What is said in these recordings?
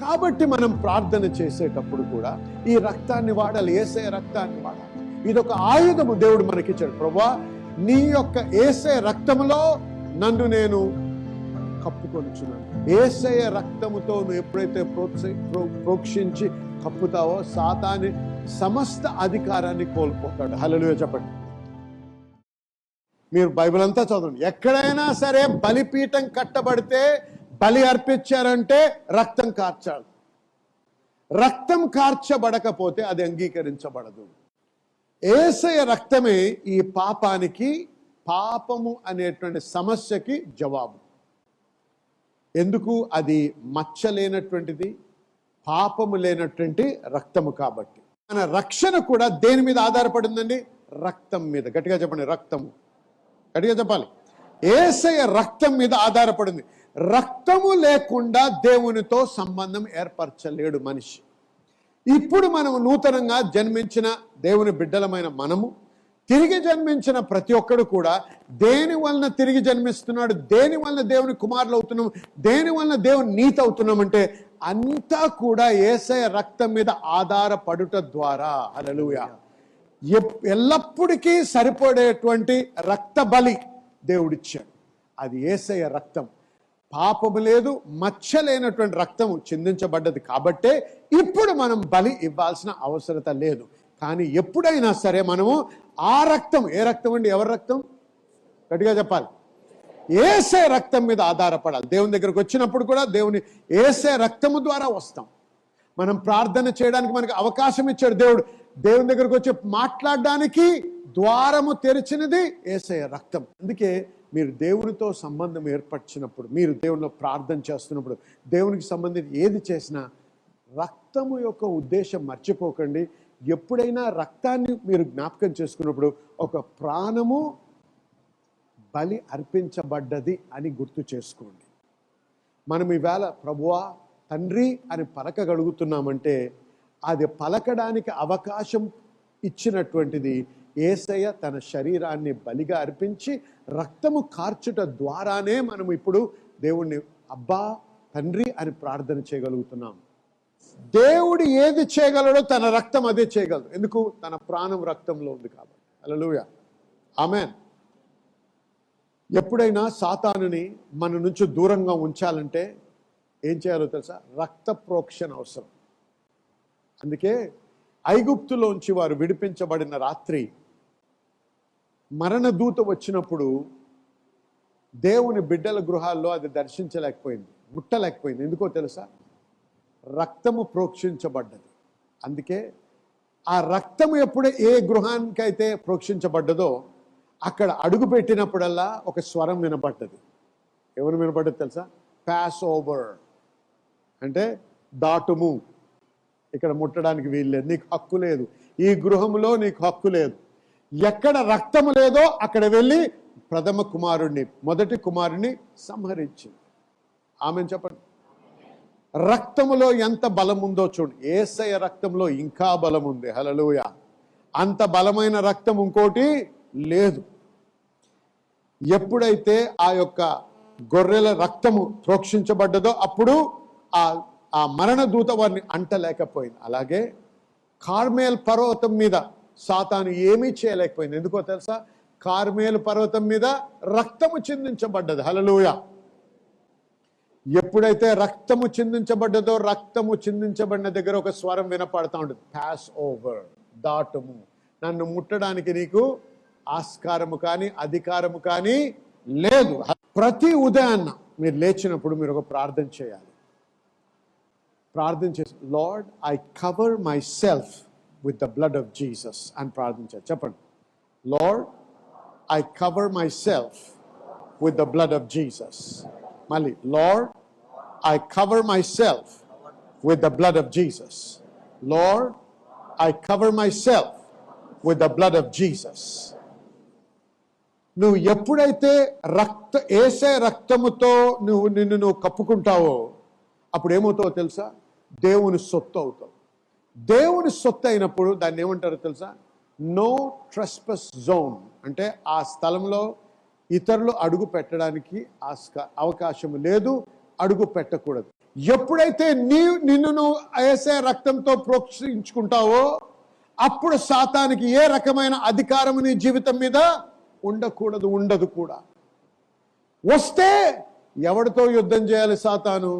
కాబట్టి మనం ప్రార్థన చేసేటప్పుడు కూడా ఈ రక్తాన్ని వాడాలి, యేసయ్య రక్తాన్ని వాడాలి. ఇదొక ఆయుధము దేవుడు మనకిచ్చాడు. ప్రభువా, నీ యొక్క యేసయ్య రక్తములో నన్ను నేను కప్పుకొనుచున్నాను. యేసయ్య రక్తముతో నువ్వు ఎప్పుడైతే ప్రోక్షించి కప్పుతావో సాతాని సమస్త అధికారాన్ని కోల్పోతాడు. హల్లెలూయా చెప్పండి. మీరు బైబిల్ అంతా చదవండి. ఎక్కడైనా సరే బలిపీఠం కట్టబడితే, బలి అర్పించారంటే రక్తం కార్చాలి. రక్తం కార్చబడకపోతే అది అంగీకరించబడదు. యేసయ్య రక్తమే ఈ పాపానికి, పాపము అనేటువంటి సమస్యకి జవాబు. ఎందుకు? అది మచ్చ లేనటువంటిది, పాపము లేనటువంటి రక్తము. కాబట్టి మన రక్షణ కూడా దేని మీద ఆధారపడిందండి? రక్తం మీద. గట్టిగా చెప్పండి, రక్తము. గట్టిగా చెప్పాలి. యేసయ్య రక్తం మీద ఆధారపడింది. రక్తము లేకుండా దేవునితో సంబంధం ఏర్పరచలేడు మనిషి. ఇప్పుడు మనము నూతనంగా జన్మించిన దేవుని బిడ్డలమైన మనము, తిరిగి జన్మించిన ప్రతి ఒక్కడు కూడా దేని వలన తిరిగి జన్మిస్తున్నాడు, దేని వలన దేవుని కుమారులు అవుతున్నాము, దేని వలన దేవుని నీతి అవుతున్నామంటే అంతా కూడా యేసయ్య రక్తం మీద ఆధారపడుట ద్వారా. హల్లెలూయా. ఎల్లప్పుడికీ సరిపడేటువంటి రక్త బలి దేవుడిచ్చాడు. అది యేసయ్య రక్తం. పాపము లేదు, మచ్చ లేనటువంటి రక్తము చిందించబడ్డది. కాబట్టే ఇప్పుడు మనం బలి ఇవ్వాల్సిన అవసరత లేదు. కానీ ఎప్పుడైనా సరే మనము ఆ రక్తం, ఏ రక్తం అండి? ఎవరి రక్తం? గట్టిగా చెప్పాలి. యేసయ్య రక్తం మీద ఆధారపడాలి. దేవుని దగ్గరకు వచ్చినప్పుడు కూడా దేవుని యేసయ్య రక్తము ద్వారా వస్తాం. మనం ప్రార్థన చేయడానికి మనకు అవకాశం ఇచ్చాడు దేవుడు. దేవుని దగ్గరకు వచ్చి మాట్లాడడానికి ద్వారము తెరిచినది యేసయ్య రక్తం. అందుకే మీరు దేవునితో సంబంధం ఏర్పరిచినప్పుడు, మీరు దేవునిలో ప్రార్థన చేస్తున్నప్పుడు, దేవునికి సంబంధించి ఏది చేసినా రక్తము యొక్క ఉద్దేశం మర్చిపోకండి. ఎప్పుడైనా రక్తాన్ని మీరు జ్ఞాపకం చేసుకున్నప్పుడు ఒక ప్రాణము బలి అర్పించబడ్డది అని గుర్తు చేసుకోండి. మనం ఈవేళ ప్రభువా, తండ్రి అని పలకగలుగుతున్నామంటే అది పలకడానికి అవకాశం ఇచ్చినటువంటిది యేసయ్య తన శరీరాన్ని బలిగా అర్పించి రక్తము కార్చుట ద్వారానే మనం ఇప్పుడు దేవుణ్ణి అబ్బా, తండ్రి అని ప్రార్థన చేయగలుగుతున్నాం. దేవుడు ఏది చేయగలడో తన రక్తం అదే చేయగలదు. ఎందుకు? తన ప్రాణం రక్తంలో ఉంది కాబట్టి. హల్లెలూయా, ఆమేన్. ఎప్పుడైనా సాతానుని మన నుంచి దూరంగా ఉంచాలంటే ఏం చేయాలో తెలుసా? రక్త ప్రోక్షణ అవసరం. అందుకే ఐగుప్తులోంచి వారు విడిపించబడిన రాత్రి మరణదూత వచ్చినప్పుడు దేవుని బిడ్డల గృహాల్లో అది దర్శించలేకపోయింది, ముట్టలేకపోయింది. ఎందుకో తెలుసా? రక్తము ప్రోక్షించబడ్డది. అందుకే ఆ రక్తము ఎప్పుడు ఏ గృహానికైతే ప్రోక్షించబడ్డదో అక్కడ అడుగు పెట్టినప్పుడల్లా ఒక స్వరం వినపడ్డది. ఎవరు వినపడ్డది తెలుసా? పాస్ ఓవర్ అంటే దాటుము, ఇక్కడ ముట్టడానికి వీల్లేదు, నీకు హక్కు లేదు, ఈ గృహంలో నీకు హక్కు లేదు. ఎక్కడ రక్తము లేదో అక్కడ వెళ్ళి ప్రథమ కుమారుణ్ణి, మొదటి కుమారుణ్ణి సంహరించింది. ఆమెను చెప్పండి. రక్తములో ఎంత బలం ఉందో చూడండి. యేసయ్య రక్తంలో ఇంకా బలం ఉంది. హల్లెలూయా. అంత బలమైన రక్తం ఇంకోటి లేదు. ఎప్పుడైతే ఆ యొక్క గొర్రెల రక్తము ప్రోక్షించబడ్డదో అప్పుడు ఆ మరణదూత వారిని అంటలేకపోయింది. అలాగే కార్మేల్ పర్వతం మీద సాతాను ఏమీ చేయలేకపోయింది. ఎందుకో తెలుసా? కార్మేల్ పర్వతం మీద రక్తము చిందించబడ్డది. హల్లెలూయా. ఎప్పుడైతే రక్తము చిందించబడ్డదో, రక్తము చిందించబడిన దగ్గర ఒక స్వరం వినపడతా ఉంటుంది, పాస్ ఓవర్, దాటుము, నన్ను ముట్టడానికి నీకు ఆస్కారము కానీ అధికారము కానీ లేదు. ప్రతి ఉదయాన్న మీరు లేచినప్పుడు మీరు ఒక ప్రార్థన చేయాలి. ప్రార్థన చేసి, Lord I cover myself with the blood of Jesus అని ప్రార్థించాలి. చెప్పండి, Lord I cover myself with the blood of Jesus. మళ్ళీ, Lord I cover myself with the blood of Jesus. Lord I cover myself with the blood of Jesus. నువ్వు ఎప్పుడైతే యేసయ్య రక్తముతో నిన్ను కప్పుకుంటావో అప్పుడు ఏమవుతావో తెలుసా? దేవుని సొత్తు అవుతావు. దేవుని సొత్తు అయినప్పుడు దాన్ని ఏమంటారో తెలుసా? No trespass zone. అంటే ఆ స్థలంలో ఇతరులు అడుగు పెట్టడానికి అవకాశం లేదు, అడుగు పెట్టకూడదు. ఎప్పుడైతే నిన్ను నువ్వు యేసయ్య రక్తంతో ప్రోక్షించుకుంటావో అప్పుడు సాతానికి ఏ రకమైన అధికారం నీ జీవితం మీద ఉండకూడదు, ఉండదు కూడా. వస్తే ఎవరితో యుద్ధం చేయాలి సాతాను?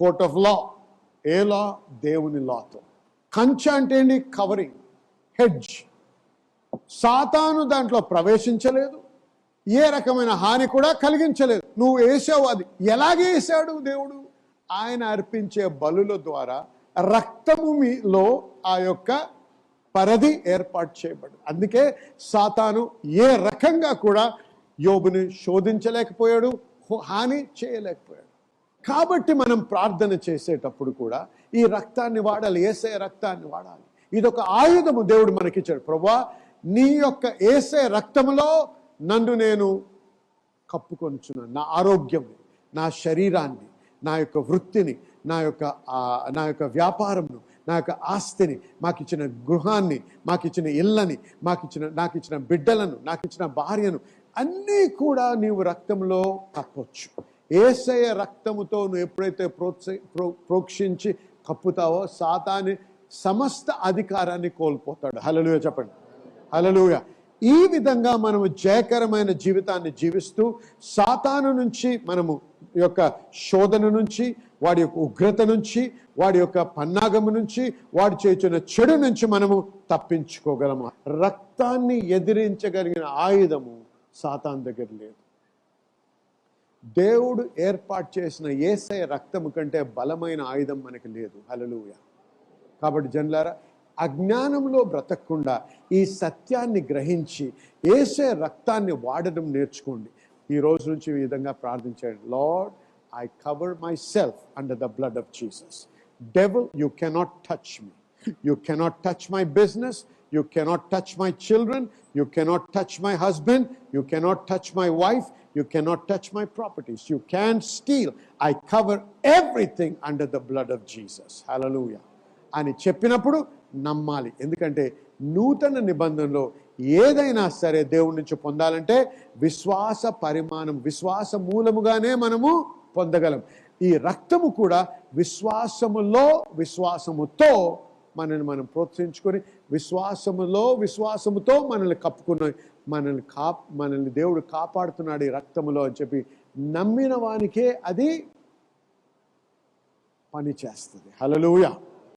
Court of law. ఏ లా? దేవుని లాతో. కంచె అంటే ఏంటి? Covering, hedge. సాతాను దాంట్లో ప్రవేశించలేదు, ఏ రకమైన హాని కూడా కలిగించలేదు. నువ్వు వేసావు. అది ఎలాగే వేసాడు దేవుడు? ఆయన అర్పించే బలుల ద్వారా రక్తము మీలో ఆ యొక్క పరిధి ఏర్పాటు చేయబడింది. అందుకే సాతాను ఏ రకంగా కూడా యోబుని శోధించలేకపోయాడు, హాని చేయలేకపోయాడు. కాబట్టి మనం ప్రార్థన చేసేటప్పుడు కూడా ఈ రక్తాన్ని వాడాలి, యేసయ్య రక్తాన్ని వాడాలి. ఇదొక ఆయుధము దేవుడు మనకిచ్చాడు. ప్రభువా, నీ యొక్క యేసయ్య రక్తములో నన్ను నేను కప్పుకొనుచున్నాను. నా ఆరోగ్యాన్ని, నా శరీరాన్ని, నా యొక్క వృత్తిని, నా యొక్క వ్యాపారంను, నా యొక్క ఆస్తిని, మాకిచ్చిన గృహాన్ని, మాకిచ్చిన ఇళ్ళని, నాకిచ్చిన బిడ్డలను, నాకిచ్చిన భార్యను అన్నీ కూడా నీవు రక్తంలో కప్పొచ్చు. యేసయ్య రక్తముతో నువ్వు ఎప్పుడైతే ప్రోక్షించి కప్పుతావో సాతాను సమస్త అధికారాన్ని కోల్పోతాడు. హల్లెలూయా చెప్పండి. హల్లెలూయా. ఈ విధంగా మనము జయకరమైన జీవితాన్ని జీవిస్తూ సాతాను నుంచి, మనము యొక్క శోధన నుంచి, వాడి యొక్క ఉగ్రత నుంచి, వాడి యొక్క పన్నాగము నుంచి, వాడు చేస్తున్న చెడు నుంచి మనము తప్పించుకోగలము. రక్తాన్ని ఎదిరించగలిగిన ఆయుధము సాతాను దగ్గర లేదు. దేవుడు ఏర్పాటు చేసిన యేసయ్య రక్తము కంటే బలమైన ఆయుధం మనకి లేదు. హల్లెలూయా. కాబట్టి జనులారా, అజ్ఞానంలో బ్రతకకుండా ఈ సత్యాన్ని గ్రహించి యేసయ్య రక్తాన్ని వాడడం నేర్చుకోండి. ఈ రోజు నుంచి ఈ విధంగా ప్రార్థించండి. Lord, I cover myself under the blood of Jesus. Devil, you cannot touch me. You cannot touch my business. You cannot touch my children. You cannot touch my husband. You cannot touch my wife. You cannot touch my properties. You can't steal. I cover everything under the blood of Jesus. Hallelujah. అని చెప్పినప్పుడు నమ్మాలి. ఎందుకంటే నూతన నిబంధనలో ఏదైనా సరే దేవుడి నుంచి పొందాలంటే విశ్వాస పరిమాణం, విశ్వాస మూలముగానే మనము పొందగలం. ఈ రక్తము కూడా విశ్వాసముతో మనల్ని మనం ప్రోత్సహించుకొని, విశ్వాసముతో మనల్ని కప్పుకున్న, మనల్ని దేవుడు కాపాడుతున్నాడు ఈ రక్తములో అని చెప్పి నమ్మిన వానికే అది పని చేస్తుంది. హల్లెలూయా.